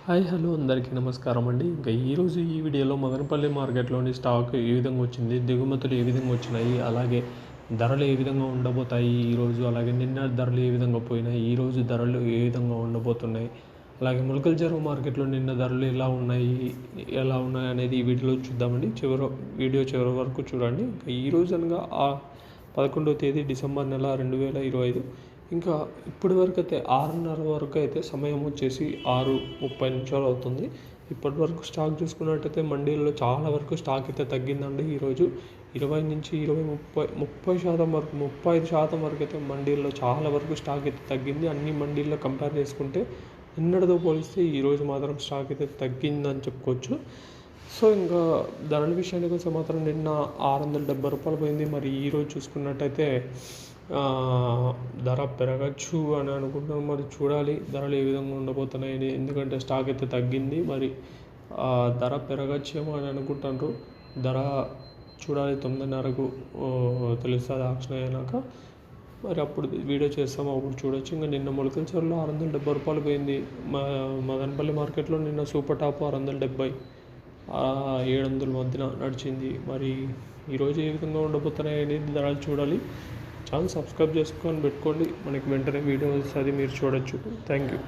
Hi hello అందరికీ నమస్కారం అండి. ఇంకా ఈరోజు ఈ వీడియోలో మదనపల్లి మార్కెట్లోని స్టాక్ ఏ విధంగా వచ్చింది, దిగుమతులు ఏ విధంగా వచ్చినాయి, అలాగే ధరలు ఏ విధంగా ఉండబోతాయి ఈరోజు, అలాగే నిన్న ధరలు ఏ విధంగా పోయినాయి, ఈరోజు ధరలు ఏ విధంగా ఉండబోతున్నాయి, అలాగే ములకల చెరువు మార్కెట్లో నిన్న ధరలు ఎలా ఉన్నాయి అనేది ఈ వీడియోలో చూద్దామండి. వీడియో చివరి వరకు చూడండి. ఇంకా ఈరోజు అనగా 11వ తేదీ డిసెంబర్ నెల 2025. ఇంకా ఇప్పటి వరకు అయితే 6:30 వరకు అయితే సమయం వచ్చేసి 6:30 అవుతుంది. ఇప్పటి వరకు స్టాక్ చూసుకున్నట్టయితే మండీల్లో చాలా వరకు స్టాక్ అయితే తగ్గిందండి. ఈరోజు 20 నుంచి 30% వరకు, 35% వరకు అయితే మండీల్లో చాలా వరకు స్టాక్ అయితే తగ్గింది. అన్ని మండీల్లో కంపేర్ చేసుకుంటే నిన్నటితో పోలిస్తే ఈరోజు మాత్రం స్టాక్ అయితే తగ్గిందని చెప్పుకోవచ్చు. సో ఇంకా ధరల విషయానికి వస్తే మాత్రం నిన్న 670 రూపాయలు పోయింది. మరి ఈరోజు చూసుకున్నట్టయితే ధర పెరగచ్చు అని అనుకుంటున్నాం. మరి చూడాలి ధరలు ఏ విధంగా ఉండబోతున్నాయని, ఎందుకంటే స్టాక్ అయితే తగ్గింది. మరి ధర పెరగచ్చేమో అని అనుకుంటున్నారు. ధర చూడాలి, 9:30కు తెలుస్తుంది ఆక్షన్ అయినాక. మరి అప్పుడు వీడియో చేస్తాము, అప్పుడు చూడొచ్చు. ఇంకా నిన్న ములకల చెరువులో 670 రూపాయలు పోయింది. మదనపల్లి మార్కెట్లో నిన్న సూపర్ టాప్ 670, 700 మధ్యన నడిచింది. మరి ఈరోజు ఏ విధంగా ఉండబోతున్నాయి అనేది ధరలు చూడాలి. ఛానల్ సబ్స్క్రైబ్ చేసుకొని పెట్టుకోండి, మనకి వెంటనే వీడియో వస్తుంది, మీరు చూడొచ్చు. Thank you.